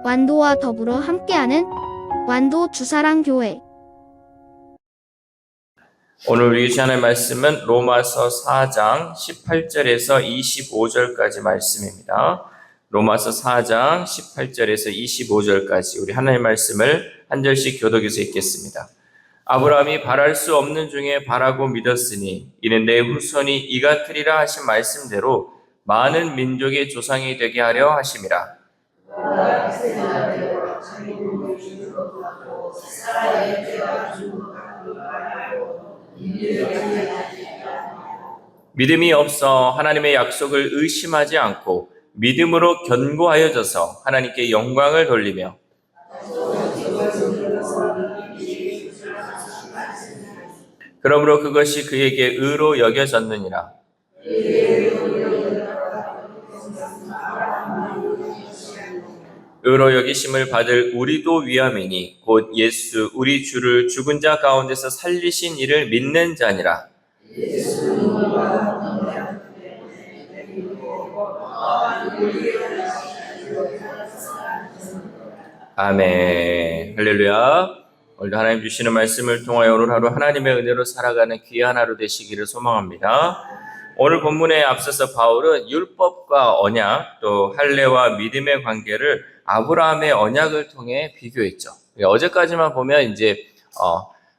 완도와 더불어 함께하는 완도 주사랑교회. 오늘 우리 주하나님 말씀은 로마서 4장 18절에서 25절까지 말씀입니다. 로마서 4장 18절에서 25절까지 우리 하나님의 말씀을 한 절씩 교독해서 읽겠습니다. 아브라함이 바랄 수 없는 중에 바라고 믿었으니 이는 내 후손이 이 같으리라 하신 말씀대로 많은 민족의 조상이 되게 하려 하심이라. 믿음이 없어 하나님의 약속을 의심하지 않고 믿음으로 견고하여져서 하나님께 영광을 돌리며 그러므로 그것이 그에게 의로 여겨졌느니라. 의로 여기심을 받을 우리도 위함이니 곧 예수 우리 주를 죽은 자 가운데서 살리신 이를 믿는 자니라. 아멘. 할렐루야. 오늘도 하나님 주시는 말씀을 통하여 오늘 하루 하나님의 은혜로 살아가는 귀한 하루 되시기를 소망합니다. 오늘 본문에 앞서서 바울은 율법과 언약 또 할례와 믿음의 관계를 아브라함의 언약을 통해 비교했죠. 어제까지만 보면 이제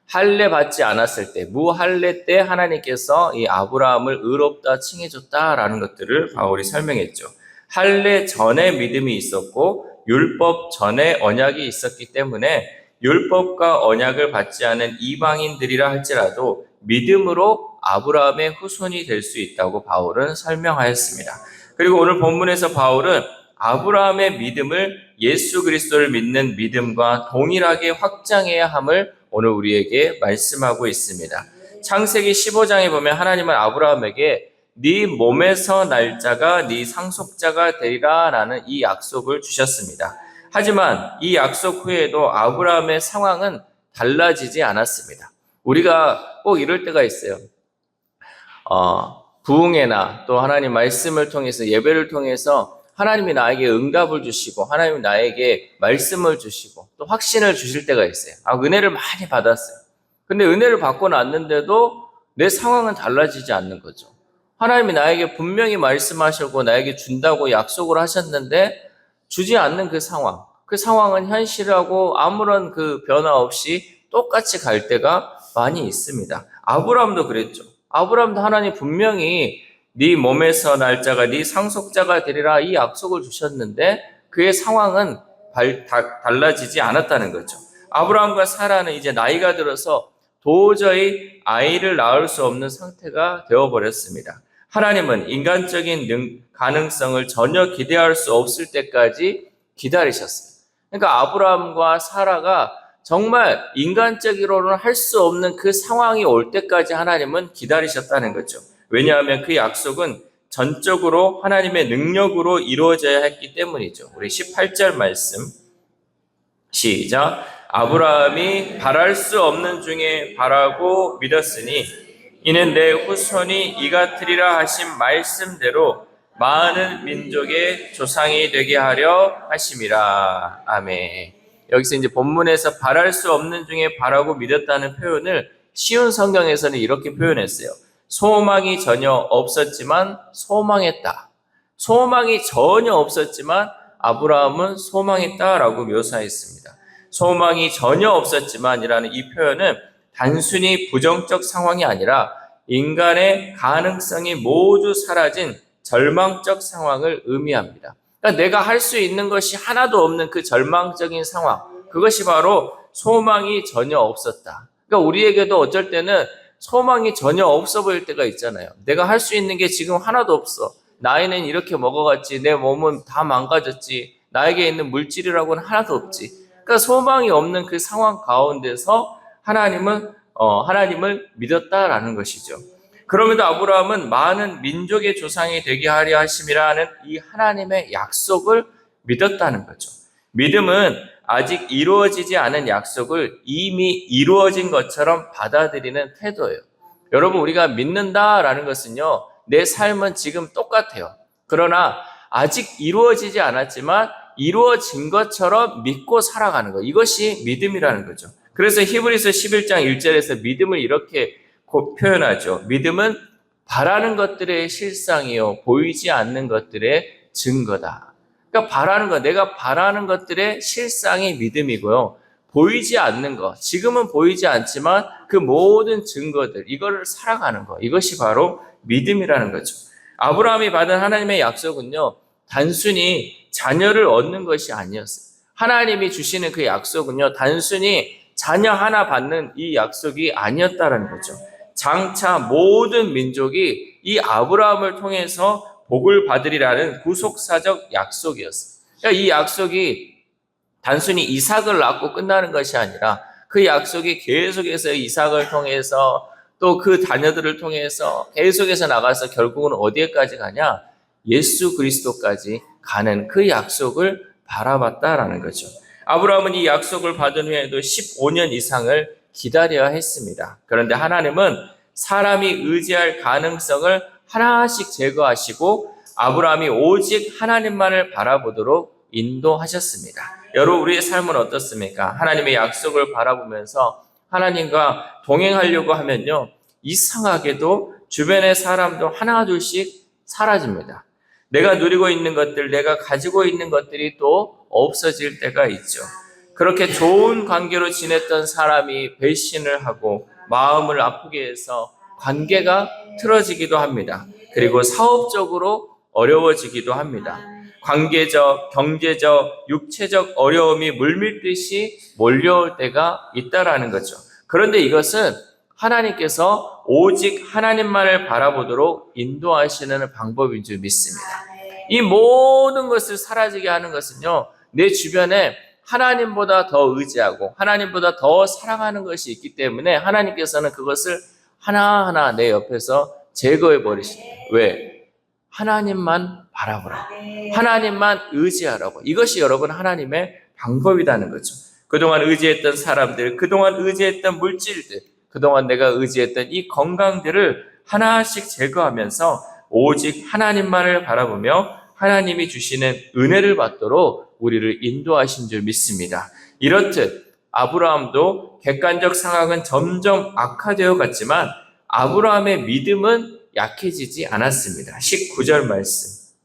할례 받지 않았을 때, 무할례 때 하나님께서 이 아브라함을 의롭다 칭해줬다라는 것들을 바울이 설명했죠. 할례 전에 믿음이 있었고 율법 전에 언약이 있었기 때문에 율법과 언약을 받지 않은 이방인들이라 할지라도 믿음으로 아브라함의 후손이 될 수 있다고 바울은 설명하였습니다. 그리고 오늘 본문에서 바울은 아브라함의 믿음을 예수 그리스도를 믿는 믿음과 동일하게 확장해야 함을 오늘 우리에게 말씀하고 있습니다. 창세기 15장에 보면 하나님은 아브라함에게 네 몸에서 날 자가 네 상속자가 되리라 라는 이 약속을 주셨습니다. 하지만 이 약속 후에도 아브라함의 상황은 달라지지 않았습니다. 우리가 꼭 이럴 때가 있어요. 부흥회나 또 하나님 말씀을 통해서 예배를 통해서 하나님이 나에게 응답을 주시고 하나님이 나에게 말씀을 주시고 또 확신을 주실 때가 있어요. 은혜를 많이 받았어요. 근데 은혜를 받고 났는데도 내 상황은 달라지지 않는 거죠. 하나님이 나에게 분명히 말씀하시고 나에게 준다고 약속을 하셨는데 주지 않는 그 상황은 현실하고 아무런 그 변화 없이 똑같이 갈 때가 많이 있습니다. 아브라함도 그랬죠. 아브라함도 하나님 분명히 네 몸에서 날 자가 네 상속자가 되리라 이 약속을 주셨는데 그의 상황은 달라지지 않았다는 거죠. 아브라함과 사라는 이제 나이가 들어서 도저히 아이를 낳을 수 없는 상태가 되어버렸습니다. 하나님은 인간적인 가능성을 전혀 기대할 수 없을 때까지 기다리셨어요. 그러니까 아브라함과 사라가 정말 인간적으로는 할 수 없는 그 상황이 올 때까지 하나님은 기다리셨다는 거죠. 왜냐하면 그 약속은 전적으로 하나님의 능력으로 이루어져야 했기 때문이죠. 우리 18절 말씀 시작. 아브라함이 바랄 수 없는 중에 바라고 믿었으니 이는 내 후손이 이 같으리라 하신 말씀대로 많은 민족의 조상이 되게 하려 하심이라. 아멘. 여기서 이제 본문에서 바랄 수 없는 중에 바라고 믿었다는 표현을 쉬운 성경에서는 이렇게 표현했어요. 소망이 전혀 없었지만 소망했다. 소망이 전혀 없었지만 아브라함은 소망했다라고 묘사했습니다. 소망이 전혀 없었지만이라는 이 표현은 단순히 부정적 상황이 아니라 인간의 가능성이 모두 사라진 절망적 상황을 의미합니다. 그러니까 내가 할 수 있는 것이 하나도 없는 그 절망적인 상황, 그것이 바로 소망이 전혀 없었다. 그러니까 우리에게도 어쩔 때는 소망이 전혀 없어 보일 때가 있잖아요. 내가 할 수 있는 게 지금 하나도 없어. 나이는 이렇게 먹어갔지, 내 몸은 다 망가졌지, 나에게 있는 물질이라고는 하나도 없지. 그러니까 소망이 없는 그 상황 가운데서 하나님을 믿었다라는 것이죠. 그럼에도 아브라함은 많은 민족의 조상이 되게 하려 하심이라는 이 하나님의 약속을 믿었다는 거죠. 믿음은 아직 이루어지지 않은 약속을 이미 이루어진 것처럼 받아들이는 태도예요. 여러분, 우리가 믿는다라는 것은요, 내 삶은 지금 똑같아요. 그러나 아직 이루어지지 않았지만 이루어진 것처럼 믿고 살아가는 것. 이것이 믿음이라는 거죠. 그래서 히브리서 11장 1절에서 믿음을 이렇게 표현하죠. 믿음은 바라는 것들의 실상이요 보이지 않는 것들의 증거다. 그러니까 바라는 것, 내가 바라는 것들의 실상이 믿음이고요. 보이지 않는 것, 지금은 보이지 않지만 그 모든 증거들, 이거를 살아가는 것, 이것이 바로 믿음이라는 거죠. 아브라함이 받은 하나님의 약속은요, 단순히 자녀를 얻는 것이 아니었어요. 하나님이 주시는 그 약속은요, 단순히 자녀 하나 받는 이 약속이 아니었다는 거죠. 장차 모든 민족이 이 아브라함을 통해서 복을 받으리라는 구속사적 약속이었어요. 그러니까 이 약속이 단순히 이삭을 낳고 끝나는 것이 아니라 그 약속이 계속해서 이삭을 통해서 또 그 자녀들을 통해서 계속해서 나가서 결국은 어디에까지 가냐? 예수 그리스도까지 가는 그 약속을 바라봤다라는 거죠. 아브라함은 이 약속을 받은 후에도 15년 이상을 기다려야 했습니다. 그런데 하나님은 사람이 의지할 가능성을 하나씩 제거하시고 아브라함이 오직 하나님만을 바라보도록 인도하셨습니다. 여러분, 우리의 삶은 어떻습니까? 하나님의 약속을 바라보면서 하나님과 동행하려고 하면요, 이상하게도 주변의 사람도 하나둘씩 사라집니다. 내가 누리고 있는 것들, 내가 가지고 있는 것들이 또 없어질 때가 있죠. 그렇게 좋은 관계로 지냈던 사람이 배신을 하고 마음을 아프게 해서 관계가 틀어지기도 합니다. 그리고 사업적으로 어려워지기도 합니다. 관계적, 경제적, 육체적 어려움이 물밀듯이 몰려올 때가 있다라는 거죠. 그런데 이것은 하나님께서 오직 하나님만을 바라보도록 인도하시는 방법인 줄 믿습니다. 이 모든 것을 사라지게 하는 것은요, 내 주변에 하나님보다 더 의지하고 하나님보다 더 사랑하는 것이 있기 때문에 하나님께서는 그것을 하나하나 내 옆에서 제거해 버리십니다. 왜? 하나님만 바라보라고. 하나님만 의지하라고. 이것이 여러분 하나님의 방법이라는 거죠. 그동안 의지했던 사람들, 그동안 의지했던 물질들, 그동안 내가 의지했던 이 건강들을 하나씩 제거하면서 오직 하나님만을 바라보며 하나님이 주시는 은혜를 받도록 우리를 인도하신 줄 믿습니다. 이렇듯 아브라함도 객관적 상황은 점점 악화되어 갔지만 아브라함의 믿음은 약해지지 않았습니다. 19절 말씀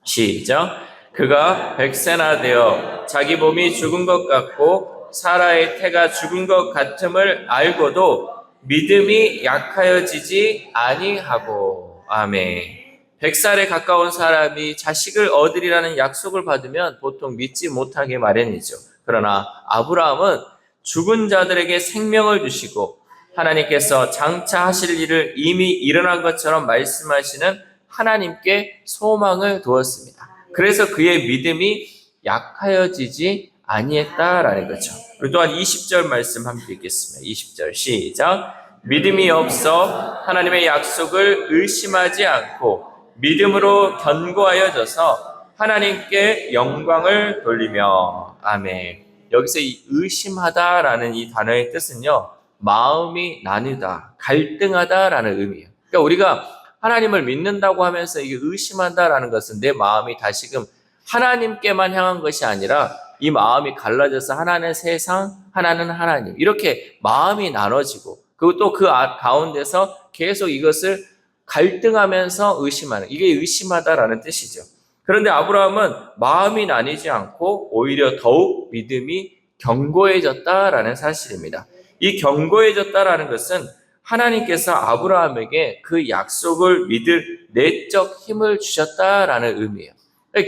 시작. 그가 100세나 되어 자기 몸이 죽은 것 같고 사라의 태가 죽은 것 같음을 알고도 믿음이 약하여지지 아니하고. 아멘. 100살에 가까운 사람이 자식을 얻으리라는 약속을 받으면 보통 믿지 못하게 마련이죠. 그러나 아브라함은 죽은 자들에게 생명을 주시고 하나님께서 장차 하실 일을 이미 일어난 것처럼 말씀하시는 하나님께 소망을 두었습니다. 그래서 그의 믿음이 약하여지지 아니했다라는 거죠. 그리고 또한 20절 말씀 함께 읽겠습니다. 20절 시작. 믿음이 없어 하나님의 약속을 의심하지 않고 믿음으로 견고하여져서 하나님께 영광을 돌리며. 아멘. 여기서 이 의심하다라는 이 단어의 뜻은요, 마음이 나뉘다, 갈등하다라는 의미예요. 그러니까 우리가 하나님을 믿는다고 하면서 이게 의심한다라는 것은 내 마음이 다시금 하나님께만 향한 것이 아니라 이 마음이 갈라져서 하나는 세상, 하나는 하나님, 이렇게 마음이 나눠지고 그리고 또 그 가운데서 계속 이것을 갈등하면서 의심하는, 이게 의심하다라는 뜻이죠. 그런데 아브라함은 마음이 나뉘지 않고 오히려 더욱 믿음이 견고해졌다라는 사실입니다. 이 견고해졌다라는 것은 하나님께서 아브라함에게 그 약속을 믿을 내적 힘을 주셨다라는 의미예요.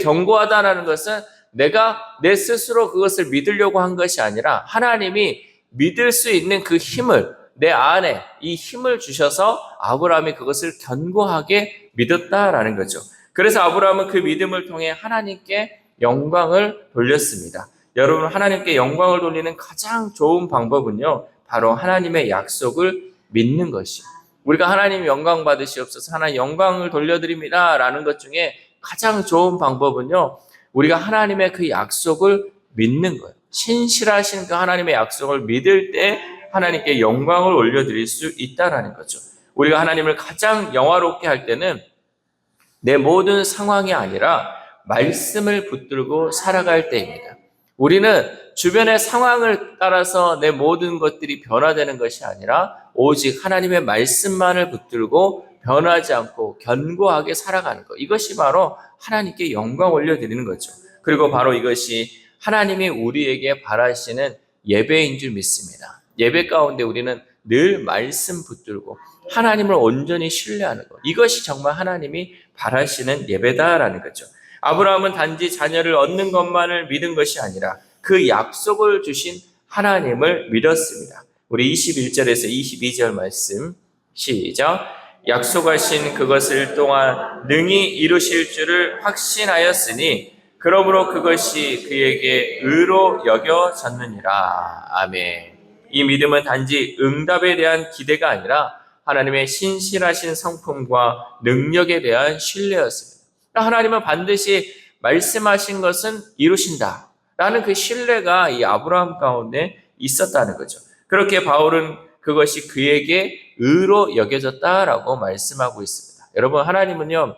견고하다라는 것은 내가 내 스스로 그것을 믿으려고 한 것이 아니라 하나님이 믿을 수 있는 그 힘을, 내 안에 이 힘을 주셔서 아브라함이 그것을 견고하게 믿었다라는 거죠. 그래서 아브라함은 그 믿음을 통해 하나님께 영광을 돌렸습니다. 여러분, 하나님께 영광을 돌리는 가장 좋은 방법은요, 바로 하나님의 약속을 믿는 것이에요. 우리가 하나님 영광 받으시옵소서, 하나님 영광을 돌려드립니다 라는 것 중에 가장 좋은 방법은요, 우리가 하나님의 그 약속을 믿는 거예요. 신실하신 그 하나님의 약속을 믿을 때 하나님께 영광을 올려드릴 수 있다라는 거죠. 우리가 하나님을 가장 영화롭게 할 때는 내 모든 상황이 아니라 말씀을 붙들고 살아갈 때입니다. 우리는 주변의 상황을 따라서 내 모든 것들이 변화되는 것이 아니라 오직 하나님의 말씀만을 붙들고 변하지 않고 견고하게 살아가는 것. 이것이 바로 하나님께 영광 올려드리는 거죠. 그리고 바로 이것이 하나님이 우리에게 바라시는 예배인 줄 믿습니다. 예배 가운데 우리는 늘 말씀 붙들고 하나님을 온전히 신뢰하는 것. 이것이 정말 하나님이 바라시는 예배다라는 거죠. 아브라함은 단지 자녀를 얻는 것만을 믿은 것이 아니라 그 약속을 주신 하나님을 믿었습니다. 우리 21절에서 22절 말씀 시작. 약속하신 그것을 또한 능히 이루실 줄을 확신하였으니 그러므로 그것이 그에게 의로 여겨졌느니라. 아멘. 이 믿음은 단지 응답에 대한 기대가 아니라 하나님의 신실하신 성품과 능력에 대한 신뢰였습니다. 하나님은 반드시 말씀하신 것은 이루신다 라는 그 신뢰가 이 아브라함 가운데 있었다는 거죠. 그렇게 바울은 그것이 그에게 의로 여겨졌다라고 말씀하고 있습니다. 여러분, 하나님은요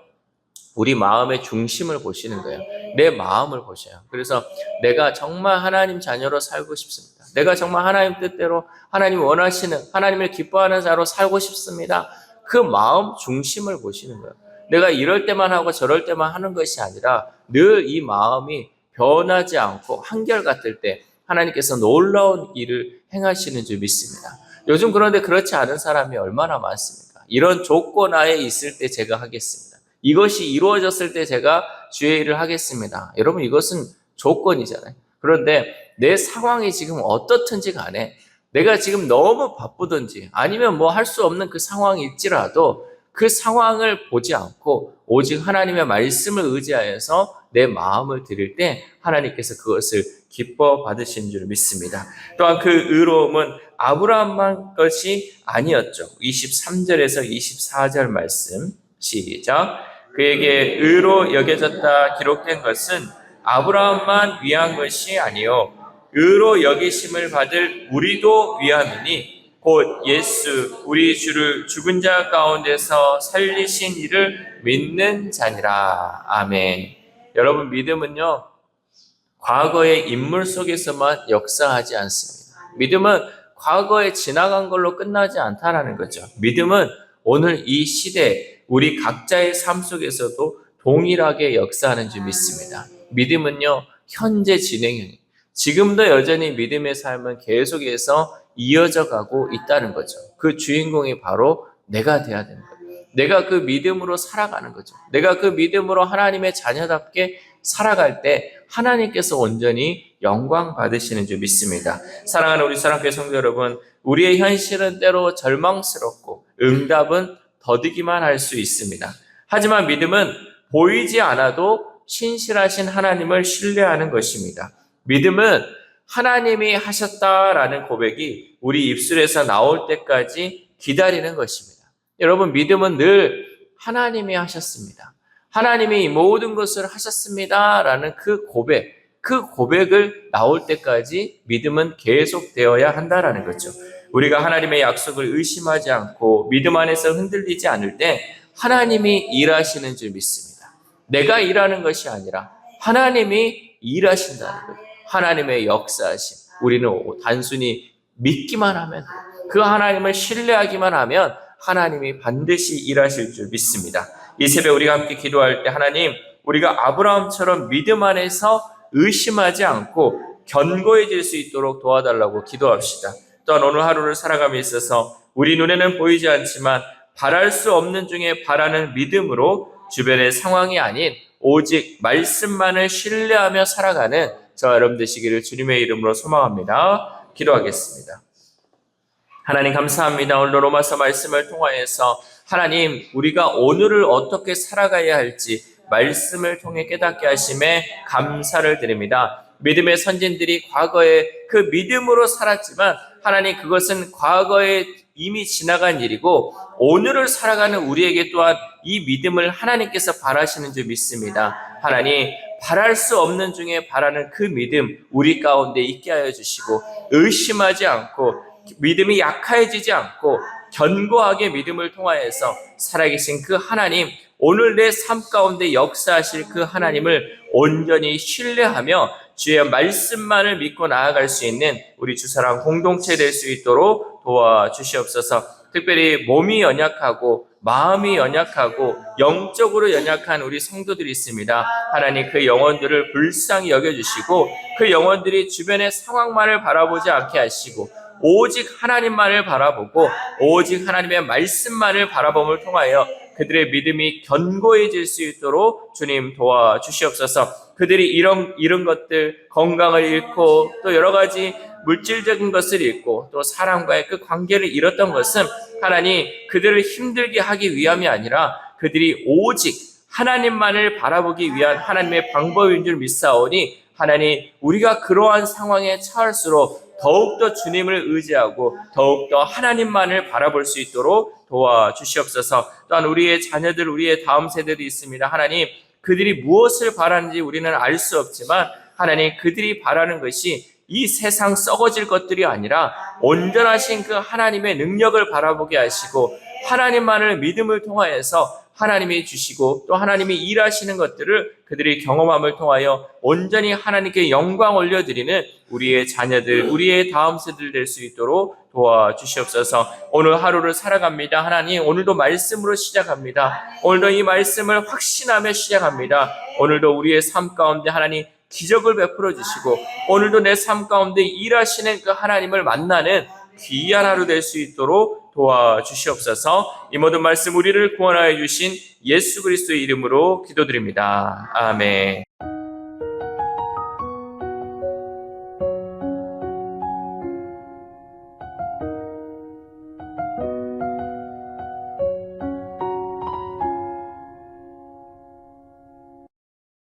우리 마음의 중심을 보시는 거예요. 내 마음을 보셔요. 그래서 내가 정말 하나님 자녀로 살고 싶습니다. 내가 정말 하나님 뜻대로 하나님 원하시는 하나님을 기뻐하는 자로 살고 싶습니다. 그 마음 중심을 보시는 거예요. 내가 이럴 때만 하고 저럴 때만 하는 것이 아니라 늘 이 마음이 변하지 않고 한결같을 때 하나님께서 놀라운 일을 행하시는 줄 믿습니다. 요즘 그런데 그렇지 않은 사람이 얼마나 많습니까? 이런 조건 하에 있을 때 제가 하겠습니다. 이것이 이루어졌을 때 제가 주의 일을 하겠습니다. 여러분, 이것은 조건이잖아요. 그런데 내 상황이 지금 어떻든지 간에 내가 지금 너무 바쁘든지 아니면 뭐 할 수 없는 그 상황이 있지라도 그 상황을 보지 않고 오직 하나님의 말씀을 의지하여서 내 마음을 드릴 때 하나님께서 그것을 기뻐 받으신 줄 믿습니다. 또한 그 의로움은 아브라함만 것이 아니었죠. 23절에서 24절 말씀 시작. 그에게 의로 여겨졌다 기록된 것은 아브라함만 위한 것이 아니요 의로 여기심을 받을 우리도 위함이니 곧 예수 우리 주를 죽은 자 가운데서 살리신 이를 믿는 자니라. 아멘. 여러분, 믿음은요 과거의 인물 속에서만 역사하지 않습니다. 믿음은 과거에 지나간 걸로 끝나지 않다라는 거죠. 믿음은 오늘 이 시대 우리 각자의 삶 속에서도 동일하게 역사하는 줄 믿습니다. 믿음은요 현재 진행형이에요. 지금도 여전히 믿음의 삶은 계속해서 이어져 가고 있다는 거죠. 그 주인공이 바로 내가 돼야 되는 거예요. 내가 그 믿음으로 살아가는 거죠. 내가 그 믿음으로 하나님의 자녀답게 살아갈 때 하나님께서 온전히 영광 받으시는 줄 믿습니다. 사랑하는 우리 사랑교회 성도 여러분, 우리의 현실은 때로 절망스럽고 응답은 더디기만 할 수 있습니다. 하지만 믿음은 보이지 않아도 신실하신 하나님을 신뢰하는 것입니다. 믿음은 하나님이 하셨다라는 고백이 우리 입술에서 나올 때까지 기다리는 것입니다. 여러분, 믿음은 늘 하나님이 하셨습니다. 하나님이 모든 것을 하셨습니다라는 그 고백을 나올 때까지 믿음은 계속되어야 한다라는 거죠. 우리가 하나님의 약속을 의심하지 않고 믿음 안에서 흔들리지 않을 때 하나님이 일하시는 줄 믿습니다. 내가 일하는 것이 아니라 하나님이 일하신다는 거예요. 하나님의 역사하심. 우리는 단순히 믿기만 하면, 그 하나님을 신뢰하기만 하면 하나님이 반드시 일하실 줄 믿습니다. 이 새벽 우리가 함께 기도할 때 하나님, 우리가 아브라함처럼 믿음 안에서 의심하지 않고 견고해질 수 있도록 도와달라고 기도합시다. 또한 오늘 하루를 살아감에 있어서 우리 눈에는 보이지 않지만 바랄 수 없는 중에 바라는 믿음으로 주변의 상황이 아닌 오직 말씀만을 신뢰하며 살아가는 저와 여러분 되시기를 주님의 이름으로 소망합니다. 기도하겠습니다. 하나님 감사합니다. 오늘 로마서 말씀을 통하여서 하나님, 우리가 오늘을 어떻게 살아가야 할지 말씀을 통해 깨닫게 하심에 감사를 드립니다. 믿음의 선진들이 과거에 그 믿음으로 살았지만 하나님, 그것은 과거에 이미 지나간 일이고 오늘을 살아가는 우리에게 또한 이 믿음을 하나님께서 바라시는 줄 믿습니다. 하나님, 바랄 수 없는 중에 바라는 그 믿음 우리 가운데 있게 하여 주시고 의심하지 않고 믿음이 약해지지 않고 견고하게 믿음을 통하여서 살아계신 그 하나님, 오늘 내 삶 가운데 역사하실 그 하나님을 온전히 신뢰하며 주의 말씀만을 믿고 나아갈 수 있는 우리 주사랑 공동체 될 수 있도록 도와주시옵소서. 특별히 몸이 연약하고 마음이 연약하고 영적으로 연약한 우리 성도들이 있습니다. 하나님, 그 영혼들을 불쌍히 여겨주시고 그 영혼들이 주변의 상황만을 바라보지 않게 하시고 오직 하나님만을 바라보고 오직 하나님의 말씀만을 바라봄을 통하여 그들의 믿음이 견고해질 수 있도록 주님 도와주시옵소서. 그들이 이런 것들, 건강을 잃고 또 여러 가지 물질적인 것을 잃고 또 사람과의 그 관계를 잃었던 것은 하나님, 그들을 힘들게 하기 위함이 아니라 그들이 오직 하나님만을 바라보기 위한 하나님의 방법인 줄 믿사오니, 하나님, 우리가 그러한 상황에 처할수록 더욱더 주님을 의지하고 더욱더 하나님만을 바라볼 수 있도록 도와주시옵소서. 또한 우리의 자녀들, 우리의 다음 세대들이 있습니다. 하나님, 그들이 무엇을 바라는지 우리는 알 수 없지만 하나님, 그들이 바라는 것이 이 세상 썩어질 것들이 아니라 온전하신 그 하나님의 능력을 바라보게 하시고 하나님만을 믿음을 통하여서 하나님이 주시고 또 하나님이 일하시는 것들을 그들이 경험함을 통하여 온전히 하나님께 영광 올려드리는 우리의 자녀들, 우리의 다음 세대들 될 수 있도록 도와주시옵소서. 오늘 하루를 살아갑니다. 하나님, 오늘도 말씀으로 시작합니다. 오늘도 이 말씀을 확신하며 시작합니다. 오늘도 우리의 삶 가운데 하나님 기적을 베풀어 주시고 오늘도 내 삶 가운데 일하시는 그 하나님을 만나는 귀한 하루 될 수 있도록 도와주시옵소서. 이 모든 말씀 우리를 구원하여 주신 예수 그리스도의 이름으로 기도드립니다. 아멘.